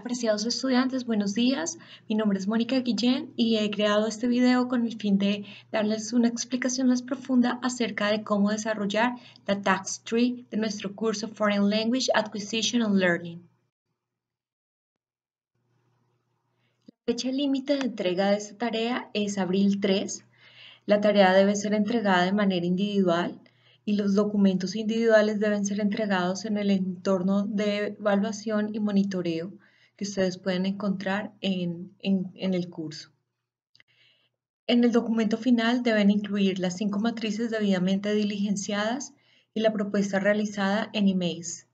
Apreciados estudiantes, buenos días. Mi nombre es Mónica Guillén y he creado este video con el fin de darles una explicación más profunda acerca de cómo desarrollar la Task Tree de nuestro curso Foreign Language Acquisition and Learning. La fecha límite de entrega de esta tarea es abril 3. La tarea debe ser entregada de manera individual y los documentos individuales deben ser entregados en el entorno de evaluación y monitoreo que ustedes pueden encontrar en el curso. En el documento final deben incluir las 5 matrices debidamente diligenciadas y la propuesta realizada en emails.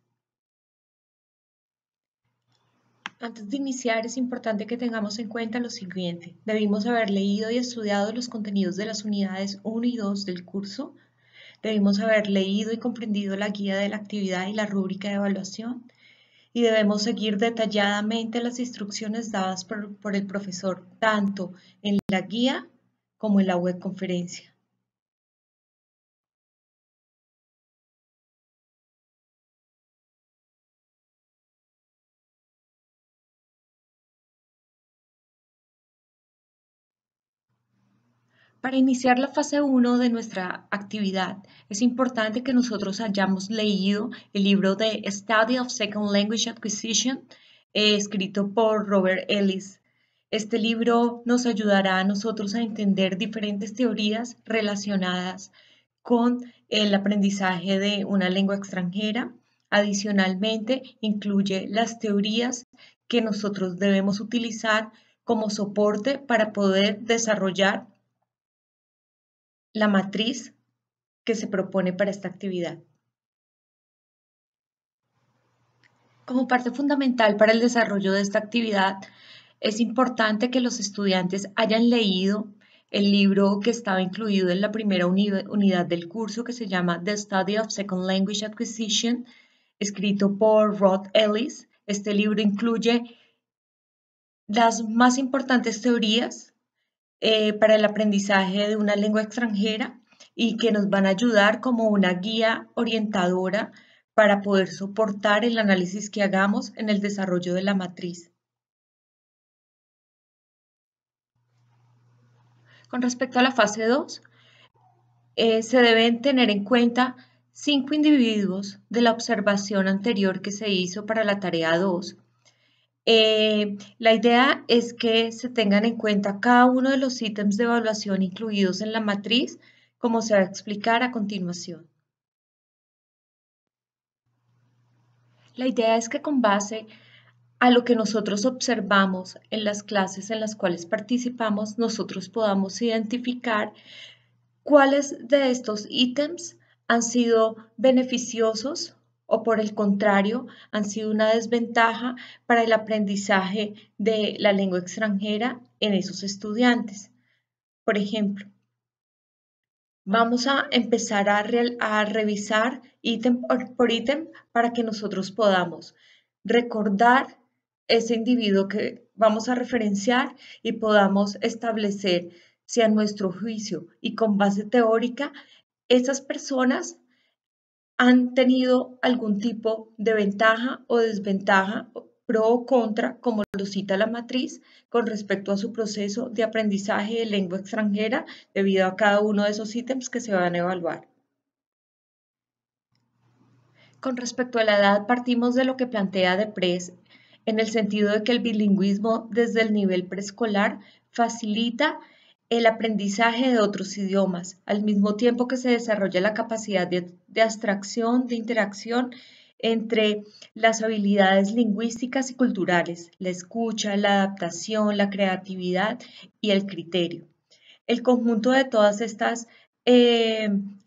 Antes de iniciar, es importante que tengamos en cuenta lo siguiente. Debimos haber leído y estudiado los contenidos de las unidades 1 y 2 del curso. Debimos haber leído y comprendido la guía de la actividad y la rúbrica de evaluación. Y debemos seguir detalladamente las instrucciones dadas por el profesor, tanto en la guía como en la webconferencia. Para iniciar la fase 1 de nuestra actividad, es importante que nosotros hayamos leído el libro de Study of Second Language Acquisition, escrito por Robert Ellis. Este libro nos ayudará a nosotros a entender diferentes teorías relacionadas con el aprendizaje de una lengua extranjera. Adicionalmente, incluye las teorías que nosotros debemos utilizar como soporte para poder desarrollar la matriz que se propone para esta actividad. Como parte fundamental para el desarrollo de esta actividad, es importante que los estudiantes hayan leído el libro que estaba incluido en la primera unidad del curso, que se llama The Study of Second Language Acquisition, escrito por Rod Ellis. Este libro incluye las más importantes teorías para el aprendizaje de una lengua extranjera y que nos van a ayudar como una guía orientadora para poder soportar el análisis que hagamos en el desarrollo de la matriz. Con respecto a la fase 2, se deben tener en cuenta 5 individuos de la observación anterior que se hizo para la tarea 2. La idea es que se tengan en cuenta cada uno de los ítems de evaluación incluidos en la matriz, como se va a explicar a continuación. La idea es que con base a lo que nosotros observamos en las clases en las cuales participamos, nosotros podamos identificar cuáles de estos ítems han sido beneficiosos o por el contrario han sido una desventaja para el aprendizaje de la lengua extranjera en esos estudiantes. Por ejemplo, vamos a empezar a revisar ítem por ítem para que nosotros podamos recordar ese individuo que vamos a referenciar y podamos establecer si a nuestro juicio y con base teórica esas personas han tenido algún tipo de ventaja o desventaja, pro o contra, como lo cita la matriz, con respecto a su proceso de aprendizaje de lengua extranjera debido a cada uno de esos ítems que se van a evaluar. Con respecto a la edad, partimos de lo que plantea DePrez en el sentido de que el bilingüismo desde el nivel preescolar facilita el aprendizaje de otros idiomas, al mismo tiempo que se desarrolla la capacidad de abstracción, de interacción entre las habilidades lingüísticas y culturales, la escucha, la adaptación, la creatividad y el criterio. El conjunto de todas estas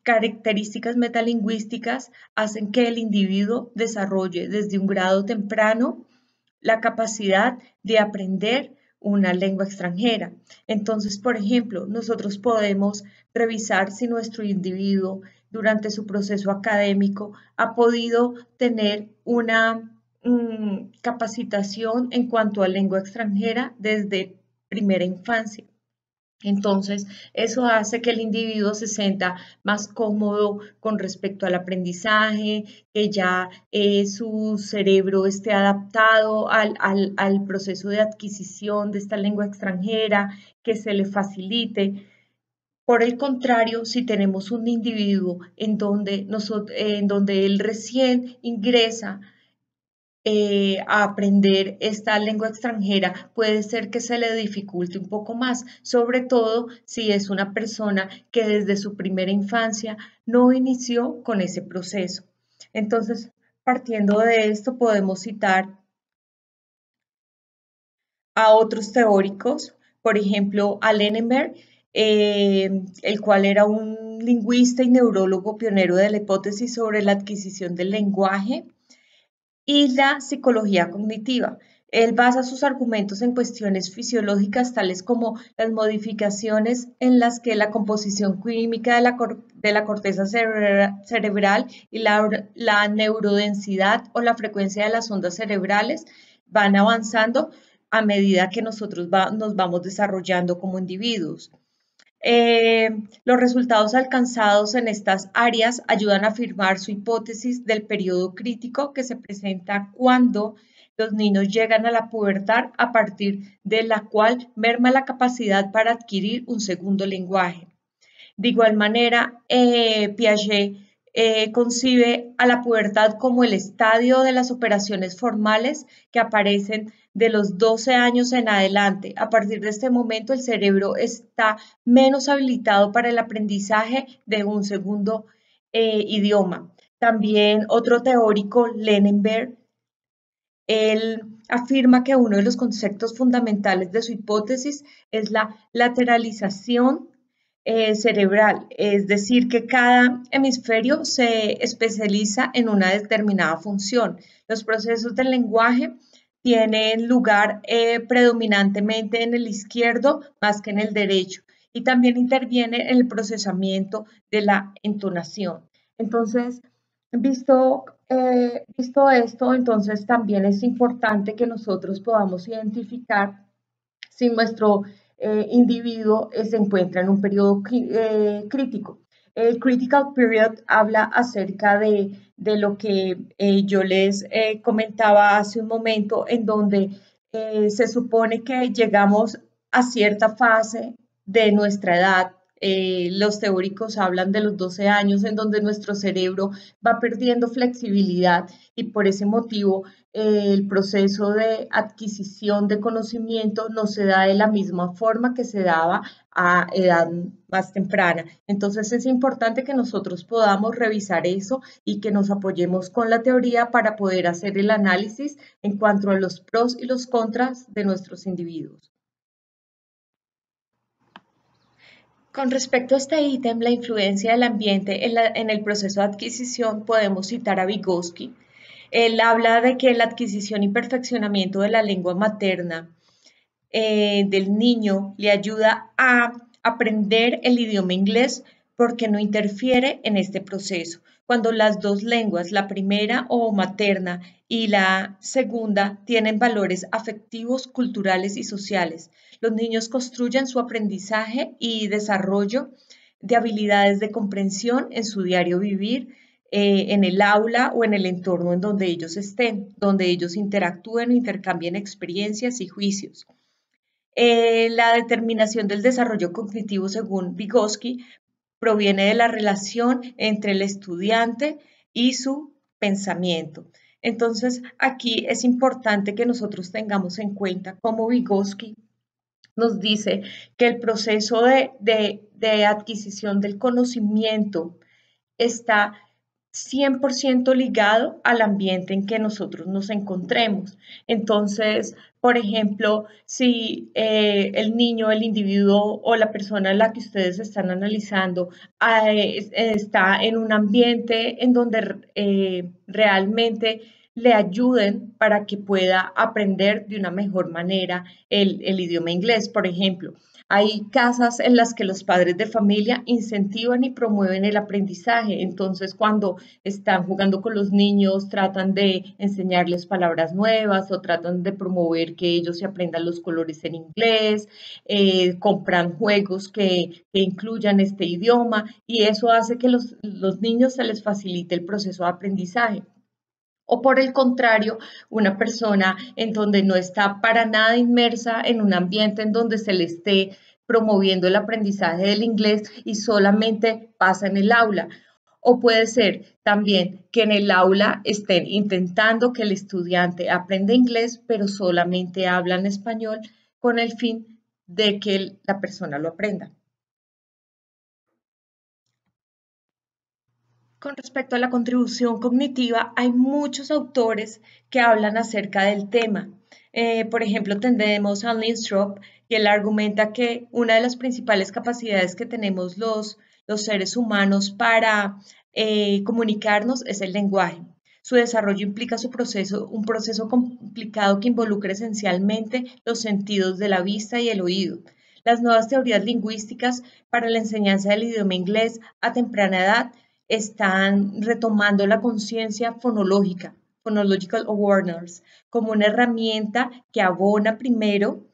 características metalingüísticas hacen que el individuo desarrolle desde un grado temprano la capacidad de aprender una lengua extranjera. Entonces, por ejemplo, nosotros podemos revisar si nuestro individuo durante su proceso académico ha podido tener una capacitación en cuanto a lengua extranjera desde primera infancia. Entonces, eso hace que el individuo se sienta más cómodo con respecto al aprendizaje, que ya su cerebro esté adaptado al proceso de adquisición de esta lengua extranjera, que se le facilite. Por el contrario, si tenemos un individuo en donde él recién ingresa a aprender esta lengua extranjera, puede ser que se le dificulte un poco más, sobre todo si es una persona que desde su primera infancia no inició con ese proceso. Entonces, partiendo de esto, podemos citar a otros teóricos, por ejemplo, a Lenneberg, el cual era un lingüista y neurólogo pionero de la hipótesis sobre la adquisición del lenguaje y la psicología cognitiva. Él basa sus argumentos en cuestiones fisiológicas tales como las modificaciones en las que la composición química de la corteza cerebral y la neurodensidad o la frecuencia de las ondas cerebrales van avanzando a medida que nos vamos desarrollando como individuos. Los resultados alcanzados en estas áreas ayudan a afirmar su hipótesis del periodo crítico que se presenta cuando los niños llegan a la pubertad, a partir de la cual merma la capacidad para adquirir un segundo lenguaje. De igual manera, Piaget concibe a la pubertad como el estadio de las operaciones formales que aparecen de los 12 años en adelante. A partir de este momento, el cerebro está menos habilitado para el aprendizaje de un segundo idioma. También otro teórico, Lenneberg, él afirma que uno de los conceptos fundamentales de su hipótesis es la lateralización cerebral, es decir, que cada hemisferio se especializa en una determinada función. Los procesos del lenguaje tienen lugar predominantemente en el izquierdo más que en el derecho y también interviene en el procesamiento de la entonación. Entonces, visto esto, entonces también es importante que nosotros podamos identificar si nuestro individuo se encuentra en un periodo crítico. El critical period habla acerca de lo que yo les comentaba hace un momento, en donde se supone que llegamos a cierta fase de nuestra edad. Los teóricos hablan de los 12 años en donde nuestro cerebro va perdiendo flexibilidad y por ese motivo el proceso de adquisición de conocimiento no se da de la misma forma que se daba a edad más temprana. Entonces es importante que nosotros podamos revisar eso y que nos apoyemos con la teoría para poder hacer el análisis en cuanto a los pros y los contras de nuestros individuos. Con respecto a este ítem, la influencia del ambiente en el proceso de adquisición, podemos citar a Vygotsky. Él habla de que la adquisición y perfeccionamiento de la lengua materna del niño le ayuda a aprender el idioma inglés porque no interfiere en este proceso. Cuando las dos lenguas, la primera o materna y la segunda, tienen valores afectivos, culturales y sociales, los niños construyen su aprendizaje y desarrollo de habilidades de comprensión en su diario vivir, en el aula o en el entorno en donde ellos estén, donde ellos interactúen, intercambien experiencias y juicios. La determinación del desarrollo cognitivo, según Vygotsky, proviene de la relación entre el estudiante y su pensamiento. Entonces, aquí es importante que nosotros tengamos en cuenta cómo Vygotsky nos dice que el proceso de adquisición del conocimiento está 100% ligado al ambiente en que nosotros nos encontremos. Entonces, por ejemplo, si el niño, el individuo o la persona a la que ustedes están analizando está en un ambiente en donde realmente le ayuden para que pueda aprender de una mejor manera el idioma inglés, por ejemplo. Hay casas en las que los padres de familia incentivan y promueven el aprendizaje. Entonces, cuando están jugando con los niños, tratan de enseñarles palabras nuevas o tratan de promover que ellos se aprendan los colores en inglés, compran juegos que incluyan este idioma y eso hace que los niños se les facilite el proceso de aprendizaje. O por el contrario, una persona en donde no está para nada inmersa en un ambiente en donde se le esté promoviendo el aprendizaje del inglés y solamente pasa en el aula. O puede ser también que en el aula estén intentando que el estudiante aprenda inglés, pero solamente hablan español con el fin de que la persona lo aprenda. Con respecto a la contribución cognitiva, hay muchos autores que hablan acerca del tema. Por ejemplo, tenemos a Lindström, que él argumenta que una de las principales capacidades que tenemos los seres humanos para comunicarnos es el lenguaje. Su desarrollo implica un proceso complicado que involucra esencialmente los sentidos de la vista y el oído. Las nuevas teorías lingüísticas para la enseñanza del idioma inglés a temprana edad están retomando la conciencia fonológica, phonological awareness, como una herramienta que abona primero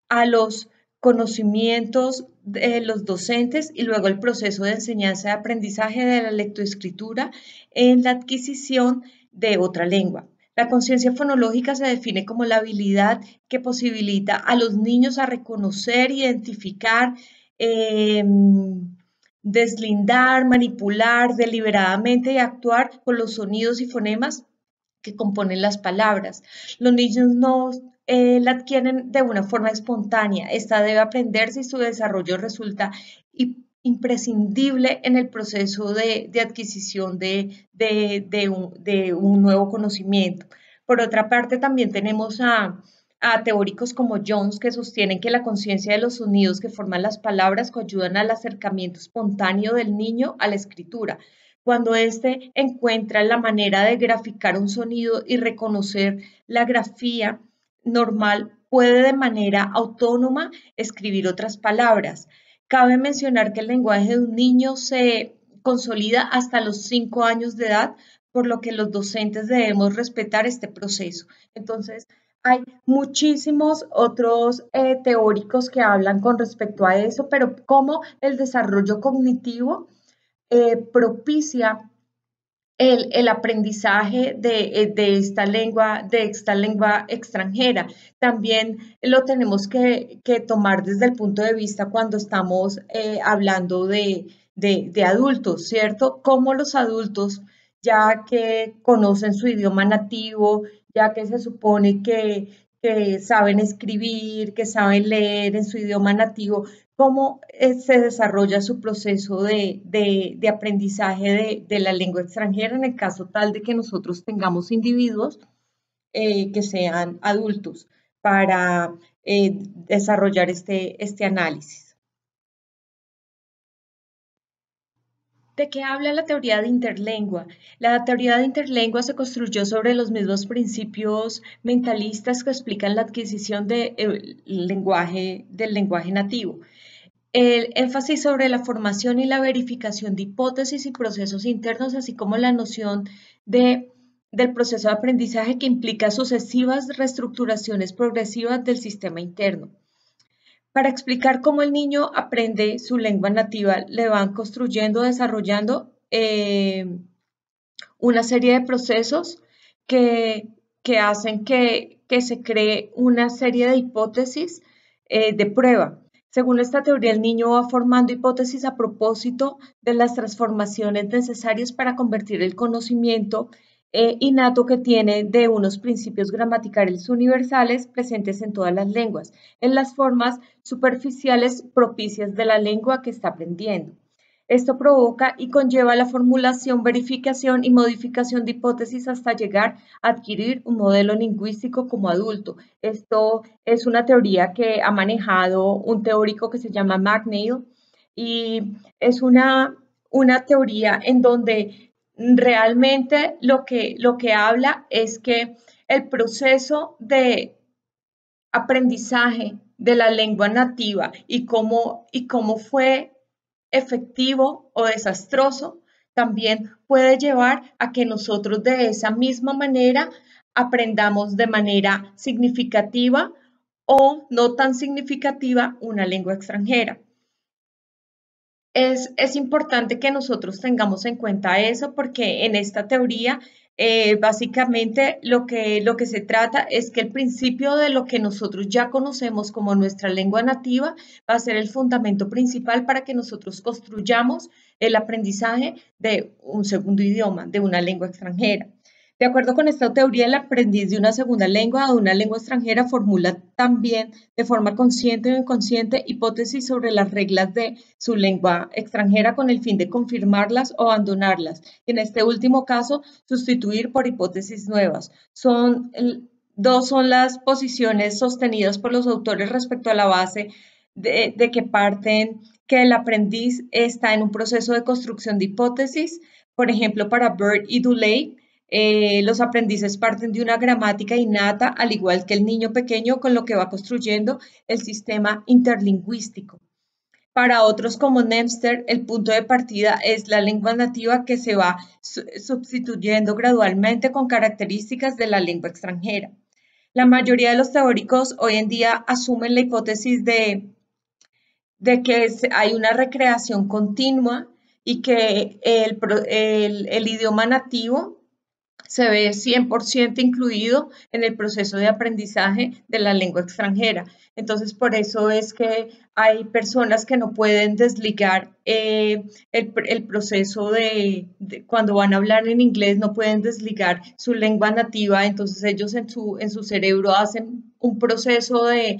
a los conocimientos de los docentes y luego el proceso de enseñanza y aprendizaje de la lectoescritura en la adquisición de otra lengua. La conciencia fonológica se define como la habilidad que posibilita a los niños a reconocer, identificar, deslindar, manipular deliberadamente y actuar con los sonidos y fonemas que componen las palabras. Los niños no la adquieren de una forma espontánea. Esta debe aprenderse y su desarrollo resulta imprescindible en el proceso de adquisición de un nuevo conocimiento. Por otra parte, también tenemos a teóricos como Jones que sostienen que la conciencia de los sonidos que forman las palabras ayudan al acercamiento espontáneo del niño a la escritura. Cuando éste encuentra la manera de graficar un sonido y reconocer la grafía normal, puede de manera autónoma escribir otras palabras. Cabe mencionar que el lenguaje de un niño se consolida hasta los 5 años de edad, por lo que los docentes debemos respetar este proceso. Entonces, hay muchísimos otros teóricos que hablan con respecto a eso, pero cómo el desarrollo cognitivo propicia el aprendizaje de esta lengua extranjera. También lo tenemos que tomar desde el punto de vista cuando estamos hablando de adultos, ¿cierto? Cómo los adultos, ya que conocen su idioma nativo, ya que se supone que saben escribir, que saben leer en su idioma nativo, cómo se desarrolla su proceso de aprendizaje de la lengua extranjera en el caso tal de que nosotros tengamos individuos que sean adultos para desarrollar este análisis. ¿De qué habla la teoría de interlengua? La teoría de interlengua se construyó sobre los mismos principios mentalistas que explican la adquisición del lenguaje nativo. El énfasis sobre la formación y la verificación de hipótesis y procesos internos, así como la noción del proceso de aprendizaje que implica sucesivas reestructuraciones progresivas del sistema interno. Para explicar cómo el niño aprende su lengua nativa, le van construyendo, desarrollando una serie de procesos que hacen que se cree una serie de hipótesis de prueba. Según esta teoría, el niño va formando hipótesis a propósito de las transformaciones necesarias para convertir el conocimiento innato que tiene de unos principios gramaticales universales presentes en todas las lenguas, en las formas superficiales propicias de la lengua que está aprendiendo. Esto provoca y conlleva la formulación, verificación y modificación de hipótesis hasta llegar a adquirir un modelo lingüístico como adulto. Esto es una teoría que ha manejado un teórico que se llama McNeill y es una teoría en donde realmente lo que habla es que el proceso de aprendizaje de la lengua nativa y cómo fue efectivo o desastroso, también puede llevar a que nosotros de esa misma manera aprendamos de manera significativa o no tan significativa una lengua extranjera. Es importante que nosotros tengamos en cuenta eso porque en esta teoría básicamente lo que se trata es que el principio de lo que nosotros ya conocemos como nuestra lengua nativa va a ser el fundamento principal para que nosotros construyamos el aprendizaje de un segundo idioma, de una lengua extranjera. De acuerdo con esta teoría, el aprendiz de una segunda lengua o de una lengua extranjera formula también de forma consciente o inconsciente hipótesis sobre las reglas de su lengua extranjera con el fin de confirmarlas o abandonarlas. En este último caso, sustituir por hipótesis nuevas. Dos son las posiciones sostenidas por los autores respecto a la base de que parten que el aprendiz está en un proceso de construcción de hipótesis. Por ejemplo, para Bird y Duley, los aprendices parten de una gramática innata, al igual que el niño pequeño, con lo que va construyendo el sistema interlingüístico. Para otros como Nemster, el punto de partida es la lengua nativa que se va sustituyendo gradualmente con características de la lengua extranjera. La mayoría de los teóricos hoy en día asumen la hipótesis de que hay una recreación continua y que el idioma nativo se ve 100% incluido en el proceso de aprendizaje de la lengua extranjera. Entonces, por eso es que hay personas que no pueden desligar el proceso cuando van a hablar en inglés, no pueden desligar su lengua nativa, entonces ellos en su cerebro hacen un proceso de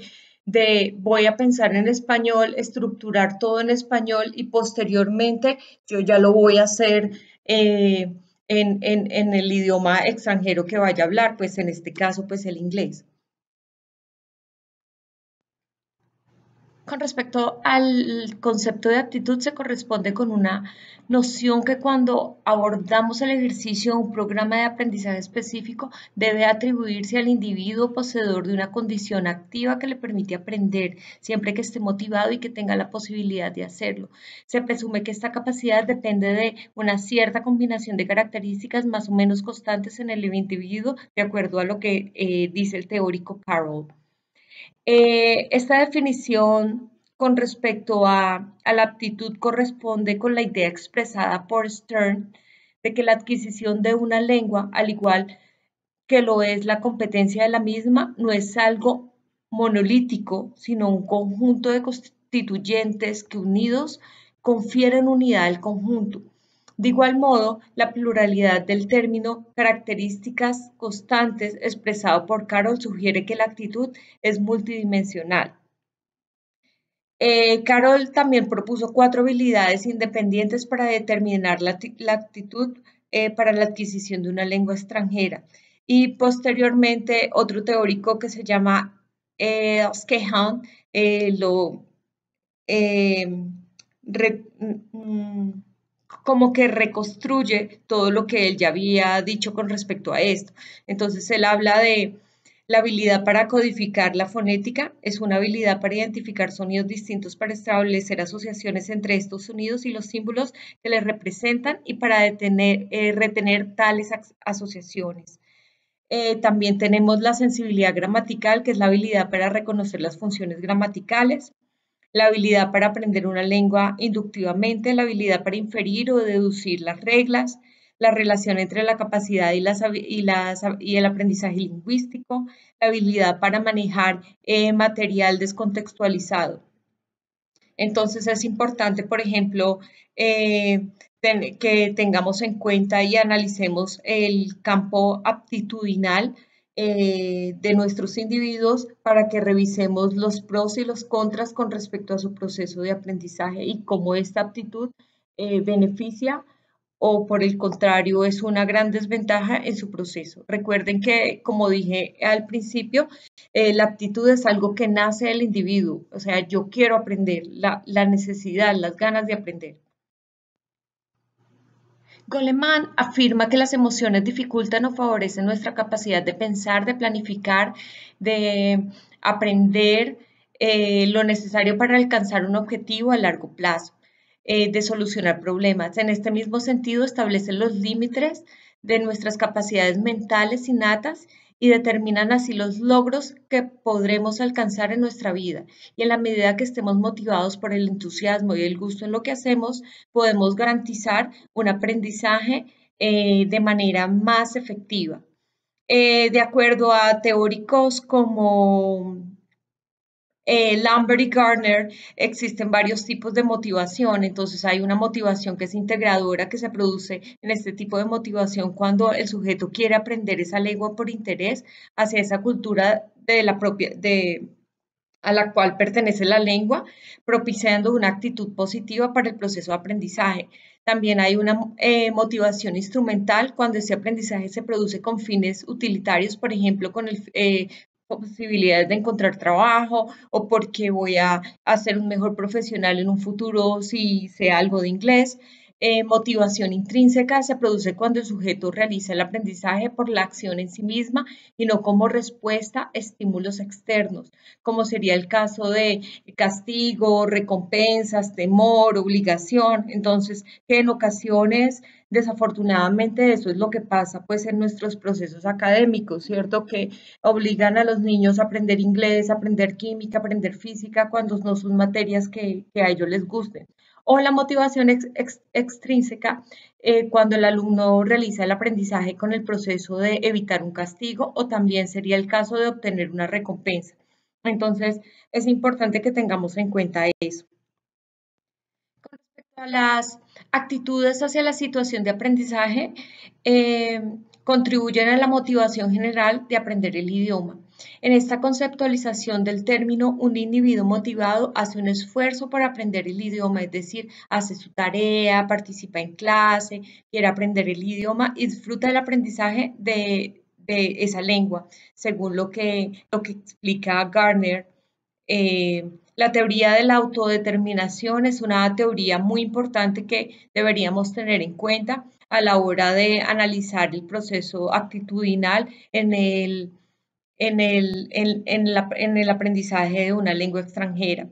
voy a pensar en español, estructurar todo en español y posteriormente yo ya lo voy a hacer en el idioma extranjero que vaya a hablar, pues en este caso, pues el inglés. Con respecto al concepto de aptitud, se corresponde con una noción que cuando abordamos el ejercicio de un programa de aprendizaje específico debe atribuirse al individuo poseedor de una condición activa que le permite aprender siempre que esté motivado y que tenga la posibilidad de hacerlo. Se presume que esta capacidad depende de una cierta combinación de características más o menos constantes en el individuo, de acuerdo a lo que dice el teórico Carroll. Esta definición con respecto a la aptitud corresponde con la idea expresada por Stern de que la adquisición de una lengua, al igual que lo es la competencia de la misma, no es algo monolítico, sino un conjunto de constituyentes que unidos confieren unidad al conjunto. De igual modo, la pluralidad del término características constantes expresado por Carroll sugiere que la actitud es multidimensional. Carroll también propuso 4 habilidades independientes para determinar la actitud para la adquisición de una lengua extranjera. Y posteriormente, otro teórico que se llama Skehan como que reconstruye todo lo que él ya había dicho con respecto a esto. Entonces, él habla de la habilidad para codificar la fonética, es una habilidad para identificar sonidos distintos, para establecer asociaciones entre estos sonidos y los símbolos que les representan y para retener tales asociaciones. También tenemos la sensibilidad gramatical, que es la habilidad para reconocer las funciones gramaticales, la habilidad para aprender una lengua inductivamente, la habilidad para inferir o deducir las reglas, la relación entre la capacidad y el aprendizaje lingüístico, la habilidad para manejar material descontextualizado. Entonces es importante, por ejemplo, que tengamos en cuenta y analicemos el campo aptitudinal de nuestros individuos para que revisemos los pros y los contras con respecto a su proceso de aprendizaje y cómo esta aptitud beneficia o por el contrario es una gran desventaja en su proceso. Recuerden que, como dije al principio, la aptitud es algo que nace del individuo, o sea, yo quiero aprender, la necesidad, las ganas de aprender. Goleman afirma que las emociones dificultan o favorecen nuestra capacidad de pensar, de planificar, de aprender lo necesario para alcanzar un objetivo a largo plazo, de solucionar problemas. En este mismo sentido, establecen los límites de nuestras capacidades mentales innatas y determinan así los logros que podremos alcanzar en nuestra vida. Y en la medida que estemos motivados por el entusiasmo y el gusto en lo que hacemos, podemos garantizar un aprendizaje de manera más efectiva. De acuerdo a teóricos como Lambert y Gardner, existen varios tipos de motivación. Entonces hay una motivación que es integradora, que se produce en este tipo de motivación cuando el sujeto quiere aprender esa lengua por interés hacia esa cultura de la propia, a la cual pertenece la lengua, propiciando una actitud positiva para el proceso de aprendizaje. También hay una motivación instrumental cuando ese aprendizaje se produce con fines utilitarios, por ejemplo, con posibilidades de encontrar trabajo o porque voy a ser un mejor profesional en un futuro si sé algo de inglés. Motivación intrínseca se produce cuando el sujeto realiza el aprendizaje por la acción en sí misma y no como respuesta a estímulos externos, como sería el caso de castigo, recompensas, temor, obligación. Entonces, que en ocasiones, desafortunadamente, eso es lo que pasa pues en nuestros procesos académicos, ¿cierto? Que obligan a los niños a aprender inglés, a aprender química, a aprender física, cuando no son materias que a ellos les gusten. O la motivación extrínseca, cuando el alumno realiza el aprendizaje con el proceso de evitar un castigo, o también sería el caso de obtener una recompensa. Entonces, es importante que tengamos en cuenta eso. Con respecto a las actitudes hacia la situación de aprendizaje, contribuyen a la motivación general de aprender el idioma. En esta conceptualización del término, un individuo motivado hace un esfuerzo por aprender el idioma, es decir, hace su tarea, participa en clase, quiere aprender el idioma y disfruta del aprendizaje de esa lengua, según lo que explica Gardner. La teoría de la autodeterminación es una teoría muy importante que deberíamos tener en cuenta a la hora de analizar el proceso actitudinal en el aprendizaje de una lengua extranjera.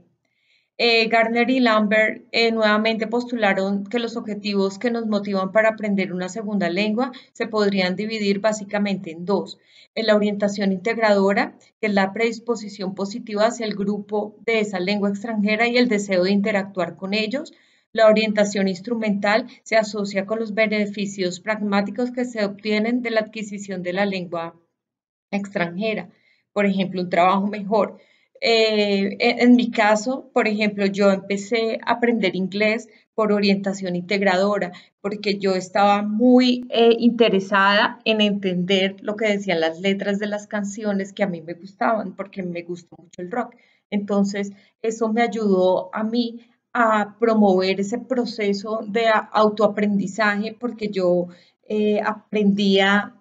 Gardner y Lambert nuevamente postularon que los objetivos que nos motivan para aprender una segunda lengua se podrían dividir básicamente en dos. En la orientación integradora, que es la predisposición positiva hacia el grupo de esa lengua extranjera y el deseo de interactuar con ellos. La orientación instrumental se asocia con los beneficios pragmáticos que se obtienen de la adquisición de la lengua extranjera, por ejemplo, un trabajo mejor. En mi caso, por ejemplo, yo empecé a aprender inglés por orientación integradora, porque yo estaba muy interesada en entender lo que decían las letras de las canciones que a mí me gustaban, porque me gusta mucho el rock. Entonces, eso me ayudó a mí a promover ese proceso de autoaprendizaje, porque yo aprendía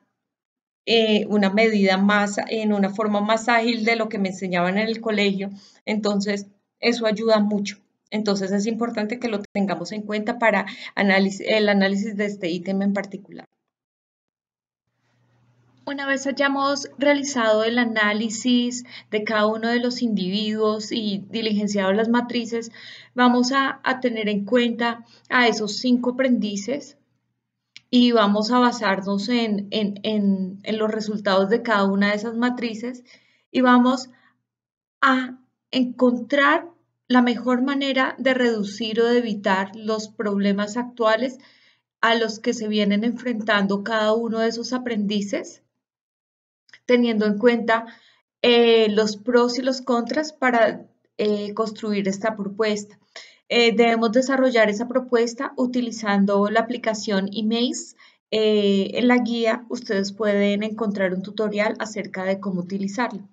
una medida más, en una forma más ágil de lo que me enseñaban en el colegio. Entonces, eso ayuda mucho. Entonces, es importante que lo tengamos en cuenta para el análisis de este ítem en particular. Una vez hayamos realizado el análisis de cada uno de los individuos y diligenciado las matrices, vamos a tener en cuenta a esos 5 aprendices y vamos a basarnos en los resultados de cada una de esas matrices y vamos a encontrar la mejor manera de reducir o de evitar los problemas actuales a los que se vienen enfrentando cada uno de esos aprendices, teniendo en cuenta los pros y los contras para construir esta propuesta. Debemos desarrollar esa propuesta utilizando la aplicación eMaze. En la guía ustedes pueden encontrar un tutorial acerca de cómo utilizarla.